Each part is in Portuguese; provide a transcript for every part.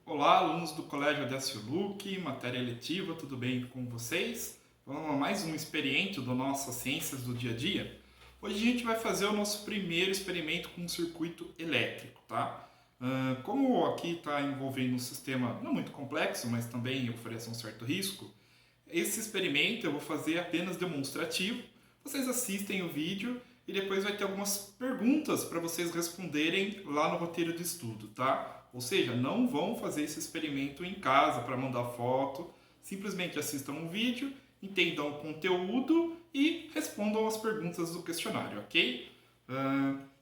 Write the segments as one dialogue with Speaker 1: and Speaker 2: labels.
Speaker 1: Olá, alunos do Colégio Décio Luque, matéria eletiva, tudo bem com vocês? Vamos a mais um experiente do nosso Ciências do Dia a Dia. Hoje a gente vai fazer o nosso primeiro experimento com um circuito elétrico, tá? Como aqui está envolvendo um sistema não muito complexo, mas também oferece um certo risco, esse experimento eu vou fazer apenas demonstrativo. Vocês assistem o vídeo e depois vai ter algumas perguntas para vocês responderem lá no roteiro de estudo, tá? Ou seja, não vão fazer esse experimento em casa para mandar foto, simplesmente assistam o vídeo, entendam o conteúdo e respondam as perguntas do questionário, ok?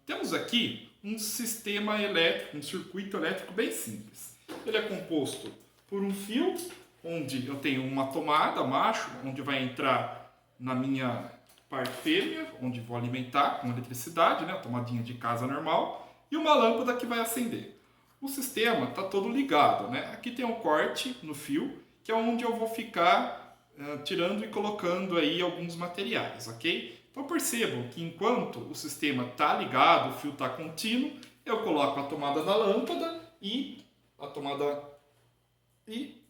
Speaker 1: Temos aqui um sistema elétrico, um circuito elétrico bem simples. Ele é composto por um fio, onde eu tenho uma tomada macho, onde vai entrar na minha parte fêmea, onde vou alimentar com eletricidade, né, a tomadinha de casa normal, e uma lâmpada que vai acender. O sistema está todo ligado, né? Aqui tem um corte no fio, que é onde eu vou ficar tirando e colocando aí alguns materiais, ok? Então percebam que enquanto o sistema está ligado, o fio está contínuo, eu coloco a tomada da lâmpada e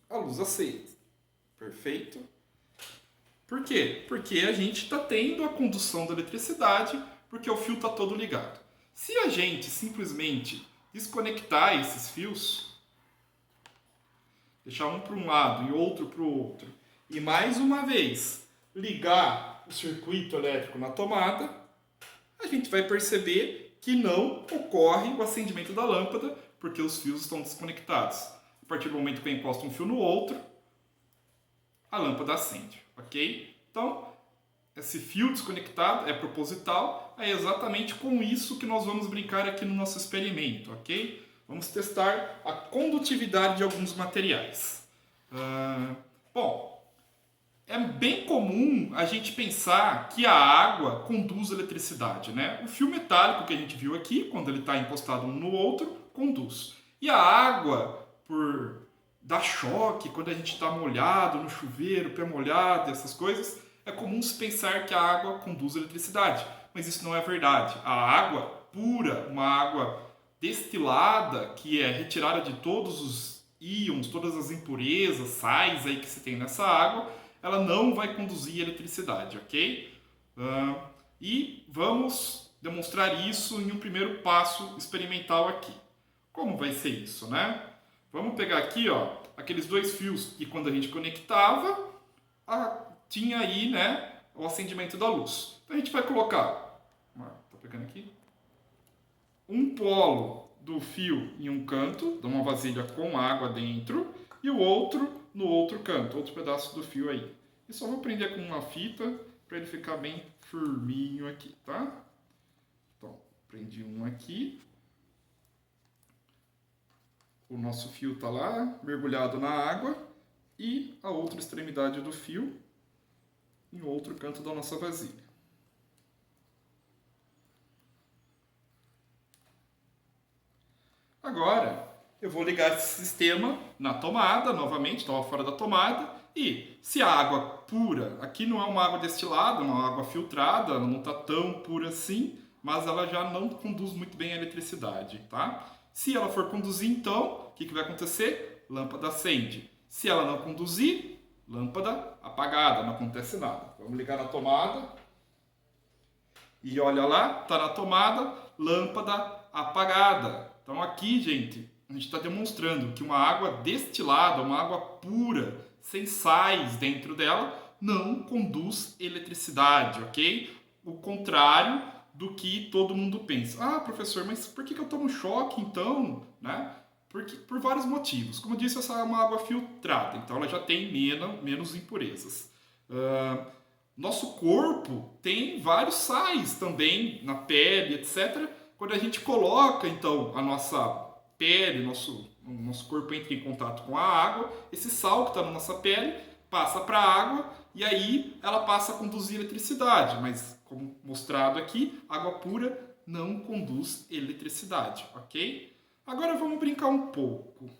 Speaker 1: a luz acesa. Perfeito? Por quê? Porque a gente está tendo a condução da eletricidade, porque o fio está todo ligado. Se a gente simplesmente desconectar esses fios, deixar um para um lado e outro para o outro, e mais uma vez ligar o circuito elétrico na tomada, a gente vai perceber que não ocorre o acendimento da lâmpada, porque os fios estão desconectados. A partir do momento que eu encosto um fio no outro, a lâmpada acende, ok? Então, esse fio desconectado é proposital, é exatamente com isso que nós vamos brincar aqui no nosso experimento, ok? Vamos testar a condutividade de alguns materiais. Bom, é bem comum a gente pensar que a água conduz eletricidade, né? O fio metálico que a gente viu aqui, quando ele está encostado um no outro, conduz. E a água, por dar choque, quando a gente está molhado no chuveiro, pé molhado, essas coisas, é comum se pensar que a água conduz eletricidade. Mas isso não é verdade. A água pura, uma água destilada, que é retirada de todos os íons, todas as impurezas, sais aí que se tem nessa água, ela não vai conduzir eletricidade, ok? E vamos demonstrar isso em um primeiro passo experimental aqui. Como vai ser isso, né? Vamos pegar aqui, ó, aqueles dois fios que quando a gente conectava, tinha aí, né, o acendimento da luz. Então a gente vai colocar, tá pegando aqui, um polo do fio em um canto, de uma vasilha com água dentro, e o outro no outro canto, outro pedaço do fio aí. E só vou prender com uma fita para ele ficar bem firminho aqui, tá? Então, prendi um aqui. O nosso fio tá lá, mergulhado na água, e a outra extremidade do fio em outro canto da nossa vasilha. Agora, eu vou ligar esse sistema na tomada, novamente, estava fora da tomada, e se a água pura, aqui não é uma água destilada, é uma água filtrada, ela não está tão pura assim, mas ela já não conduz muito bem a eletricidade, tá? Se ela for conduzir, então, o que vai acontecer? Lâmpada acende. Se ela não conduzir, lâmpada apagada, não acontece nada. Vamos ligar na tomada. E olha lá, está na tomada, lâmpada apagada. Então aqui, gente, a gente está demonstrando que uma água destilada, uma água pura, sem sais dentro dela, não conduz eletricidade, ok? O contrário do que todo mundo pensa. Ah, professor, mas por que eu tomo choque então? Né? Por vários motivos. Como eu disse, essa é uma água filtrada, então ela já tem menos impurezas. Nosso corpo tem vários sais também na pele, etc. Quando a gente coloca, então, a nossa pele, nosso corpo entra em contato com a água, esse sal que está na nossa pele passa para a água e aí ela passa a conduzir eletricidade. Mas, como mostrado aqui, água pura não conduz eletricidade, ok? Agora vamos brincar um pouco.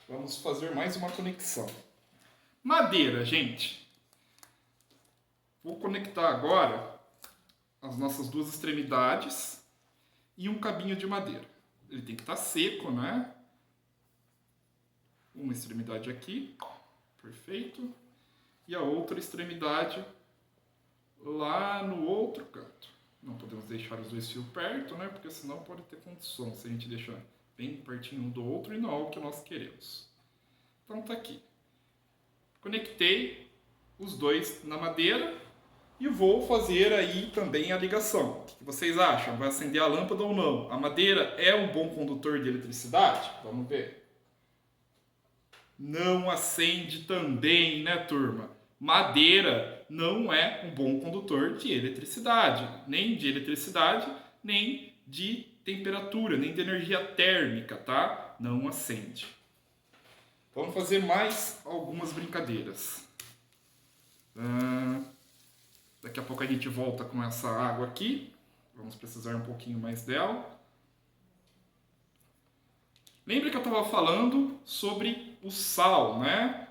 Speaker 1: Vamos fazer mais uma conexão. Madeira, gente. Vou conectar agora as nossas duas extremidades e um cabinho de madeira. Ele tem que estar seco, né? uma extremidade aqui, perfeito, e a outra extremidade lá no outro canto. Não podemos deixar os dois fios perto, né? Porque senão pode ter condição se a gente deixar bem pertinho um do outro e não é o que nós queremos. Então tá aqui. Conectei os dois na madeira e vou fazer aí também a ligação. O que vocês acham? Vai acender a lâmpada ou não? A madeira é um bom condutor de eletricidade? Vamos ver. Não acende também, né, turma? Madeira não é um bom condutor de eletricidade, nem de temperatura, nem de energia térmica, tá? Não acende. Vamos fazer mais algumas brincadeiras. Daqui a pouco a gente volta com essa água aqui. Vamos precisar um pouquinho mais dela. Lembra que eu estava falando sobre o sal, né?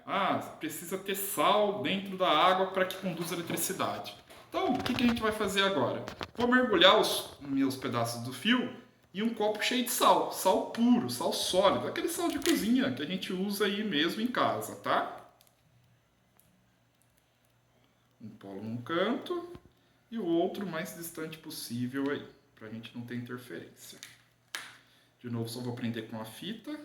Speaker 1: Precisa ter sal dentro da água para que conduza a eletricidade. Então, o que a gente vai fazer agora? Vou mergulhar os meus pedaços do fio em um copo cheio de sal. Sal puro, sal sólido. Aquele sal de cozinha que a gente usa aí mesmo em casa, tá? Um polo num canto e o outro mais distante possível aí, para a gente não ter interferência. De novo, só vou prender com a fita.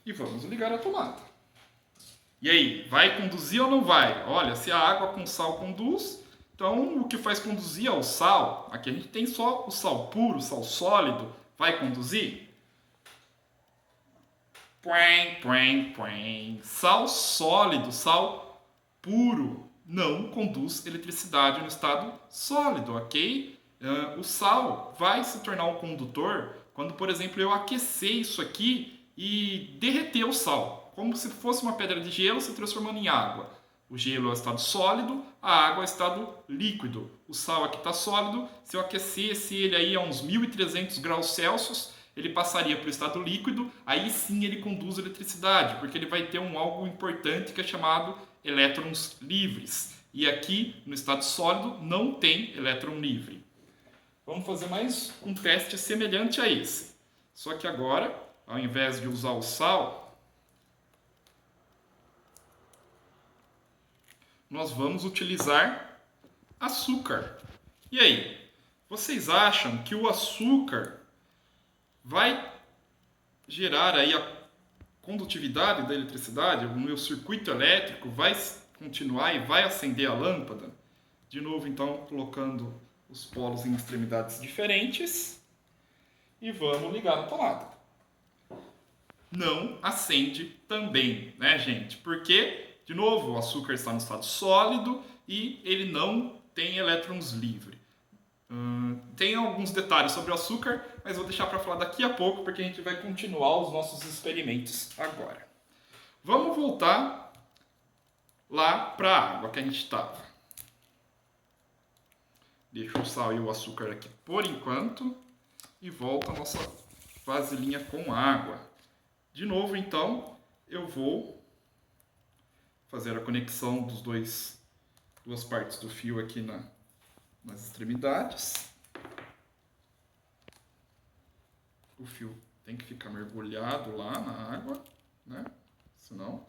Speaker 1: E vamos ligar a tomada. E aí, vai conduzir ou não vai? Olha, se a água com sal conduz, então o que faz conduzir é o sal. Aqui a gente tem só o sal puro, o sal sólido. Vai conduzir? Puém, puém, puém. Sal sólido, sal puro, não conduz eletricidade no estado sólido, ok? O sal vai se tornar um condutor quando, por exemplo, eu aquecer isso aqui e derreter o sal. Como se fosse uma pedra de gelo se transformando em água. O gelo é o estado sólido, a água é o estado líquido. O sal aqui está sólido, se eu aquecesse ele aí a uns 1300 graus Celsius, ele passaria para o estado líquido, aí sim ele conduz eletricidade, porque ele vai ter algo importante que é chamado elétrons livres. E aqui, no estado sólido, não tem elétron livre. Vamos fazer mais um teste semelhante a esse. Só que agora, ao invés de usar o sal, nós vamos utilizar açúcar. E aí, vocês acham que o açúcar vai gerar aí a condutividade da eletricidade? O meu circuito elétrico vai continuar e vai acender a lâmpada? De novo, então, colocando os polos em extremidades diferentes e vamos ligar na tomada. Não acende também, né, gente? Porque, de novo, o açúcar está no estado sólido e ele não tem elétrons livres. Tem alguns detalhes sobre o açúcar, mas vou deixar para falar daqui a pouco, porque a gente vai continuar os nossos experimentos agora. Vamos voltar lá para a água que a gente estava. Deixo o sal e o açúcar aqui por enquanto e volta a nossa vasilhinha com água. De novo, então, eu vou fazer a conexão dos duas partes do fio aqui nas extremidades. O fio tem que ficar mergulhado lá na água, né? Senão,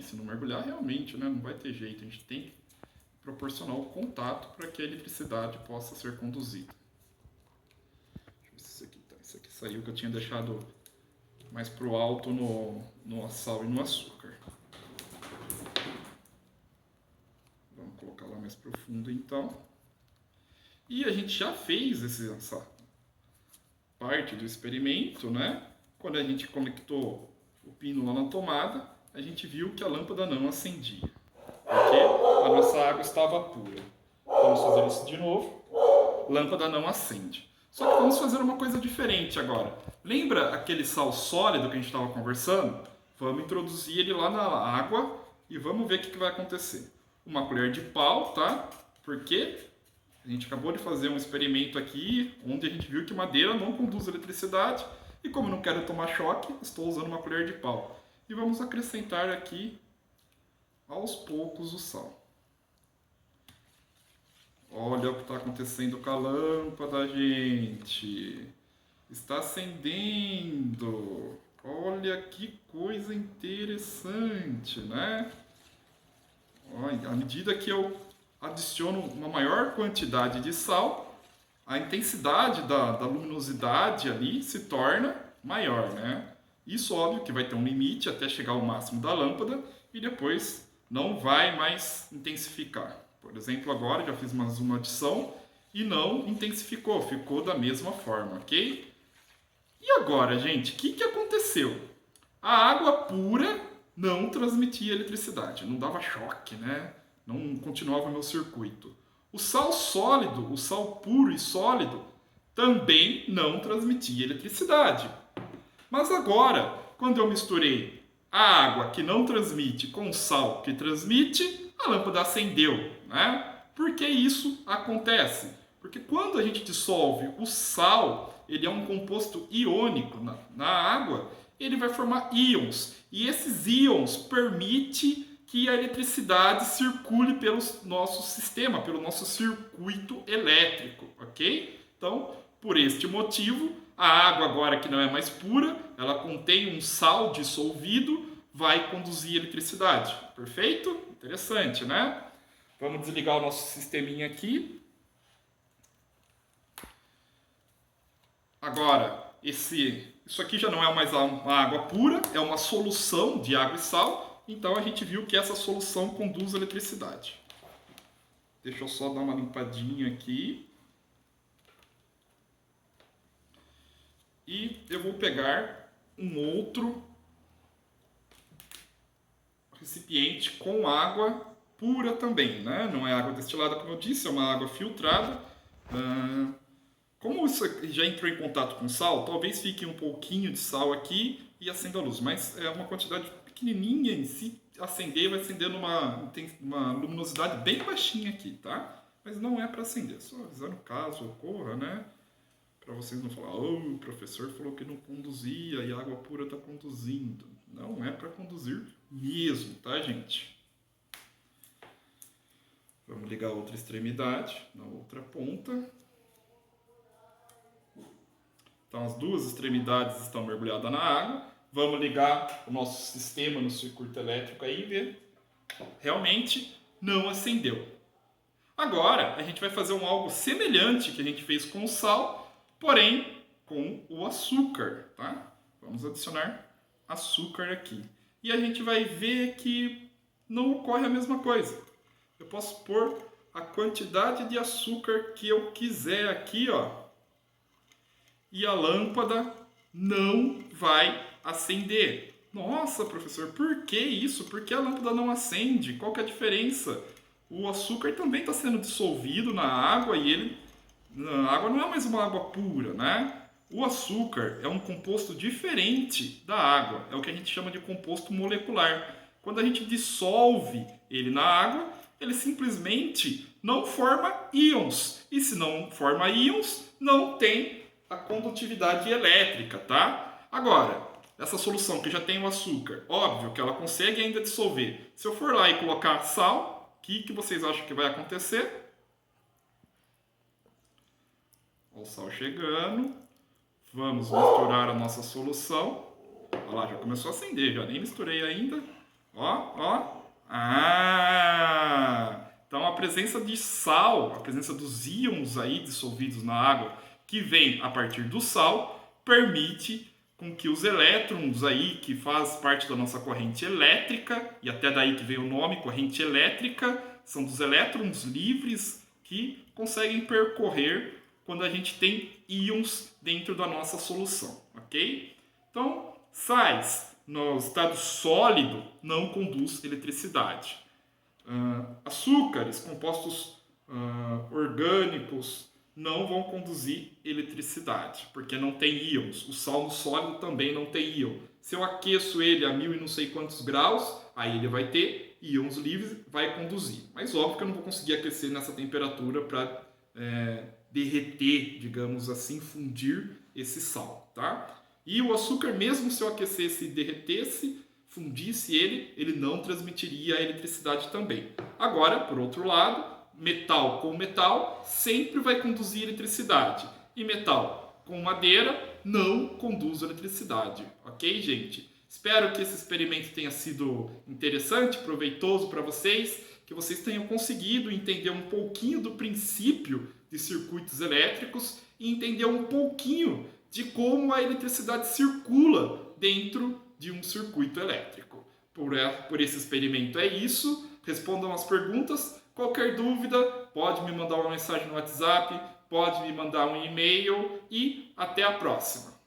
Speaker 1: se não mergulhar realmente, né, não vai ter jeito. A gente tem que proporcionar o contato para que a eletricidade possa ser conduzida. Deixa eu ver se isso aqui saiu, que eu tinha deixado mais para o alto no sal e no açúcar. Vamos colocar lá mais profundo então. E a gente já fez essa parte do experimento, né? Quando a gente conectou o pino lá na tomada, a gente viu que a lâmpada não acendia, porque a nossa água estava pura. Vamos fazer isso de novo. Lâmpada não acende. Só que vamos fazer uma coisa diferente agora. Lembra aquele sal sólido que a gente estava conversando? Vamos introduzir ele lá na água e vamos ver o que vai acontecer. Uma colher de pau, tá? Porque a gente acabou de fazer um experimento aqui, onde a gente viu que madeira não conduz eletricidade. E como eu não quero tomar choque, estou usando uma colher de pau. E vamos acrescentar aqui, aos poucos, o sal. Olha o que está acontecendo com a lâmpada, gente. Está acendendo. Olha que coisa interessante, né? Olha, à medida que eu adiciono uma maior quantidade de sal, a intensidade da luminosidade ali se torna maior, né? Isso, óbvio, que vai ter um limite até chegar ao máximo da lâmpada e depois não vai mais intensificar. Por exemplo, agora já fiz mais uma adição e não intensificou, ficou da mesma forma, ok? E agora, gente, o que aconteceu? A água pura não transmitia eletricidade, não dava choque, né? Não continuava meu circuito. O sal sólido, o sal puro e sólido, também não transmitia eletricidade. Mas agora, quando eu misturei a água que não transmite com o sal que transmite, a lâmpada acendeu, né? Por que isso acontece? Porque quando a gente dissolve o sal, ele é um composto iônico na água, ele vai formar íons. E esses íons permitem que a eletricidade circule pelo nosso sistema, pelo nosso circuito elétrico, ok? Então, por este motivo, a água agora que não é mais pura, ela contém um sal dissolvido, vai conduzir eletricidade. Perfeito? Interessante, né? Vamos desligar o nosso sisteminha aqui. Agora, isso aqui já não é mais uma água pura, é uma solução de água e sal. Então a gente viu que essa solução conduz a eletricidade. Deixa eu só dar uma limpadinha aqui. E eu vou pegar um outro recipiente com água pura também, né? Não é água destilada, como eu disse, é uma água filtrada. Como isso já entrou em contato com sal, talvez fique um pouquinho de sal aqui e acenda a luz, mas é uma quantidade pequenininha em si. Acender vai acender numa luminosidade bem baixinha aqui, tá? Mas não é para acender, só avisando caso ocorra, né? Para vocês não falarem, oh, o professor falou que não conduzia e a água pura está conduzindo. Não é para conduzir mesmo, tá, gente? Vamos ligar a outra extremidade, na outra ponta. Então as duas extremidades estão mergulhadas na água. Vamos ligar o nosso sistema no circuito elétrico aí e ver. Realmente não acendeu. Agora a gente vai fazer algo semelhante que a gente fez com o sal, porém com o açúcar, tá? Vamos adicionar açúcar aqui. E a gente vai ver que não ocorre a mesma coisa. Eu posso pôr a quantidade de açúcar que eu quiser aqui, ó. E a lâmpada não vai acender. Nossa, professor, por que isso? Por que a lâmpada não acende? Qual que é a diferença? O açúcar também está sendo dissolvido na água e a água não é mais uma água pura, né? O açúcar é um composto diferente da água. É o que a gente chama de composto molecular. Quando a gente dissolve ele na água, ele simplesmente não forma íons. E se não forma íons, não tem a condutividade elétrica, tá? Agora, essa solução que já tem o açúcar, óbvio que ela consegue ainda dissolver. Se eu for lá e colocar sal, o que vocês acham que vai acontecer? Olha o sal chegando. Vamos misturar a nossa solução. Olha lá, já começou a acender, já nem misturei ainda. Ó, ó. Então a presença de sal, a presença dos íons aí dissolvidos na água, que vem a partir do sal, permite com que os elétrons aí, que faz parte da nossa corrente elétrica, e até daí que veio o nome, corrente elétrica, são dos elétrons livres que conseguem percorrer quando a gente tem íons dentro da nossa solução, ok? Então, sais no estado sólido não conduz eletricidade. Açúcares, compostos orgânicos, não vão conduzir eletricidade, porque não tem íons. O sal no sólido também não tem íon. Se eu aqueço ele a 1000 e não sei quantos graus, aí ele vai ter íons livres, vai conduzir. Mas óbvio que eu não vou conseguir aquecer nessa temperatura para derreter, digamos assim, fundir esse sal, tá? E o açúcar, mesmo se eu aquecesse e derretesse, fundisse ele não transmitiria a eletricidade também. Agora, por outro lado, metal com metal sempre vai conduzir eletricidade. E metal com madeira não conduz eletricidade, ok, gente? Espero que esse experimento tenha sido interessante, proveitoso para vocês, que vocês tenham conseguido entender um pouquinho do princípio de circuitos elétricos e entender um pouquinho de como a eletricidade circula dentro de um circuito elétrico. Por esse experimento é isso. Respondam as perguntas. Qualquer dúvida, pode me mandar uma mensagem no WhatsApp, pode me mandar um e-mail e até a próxima.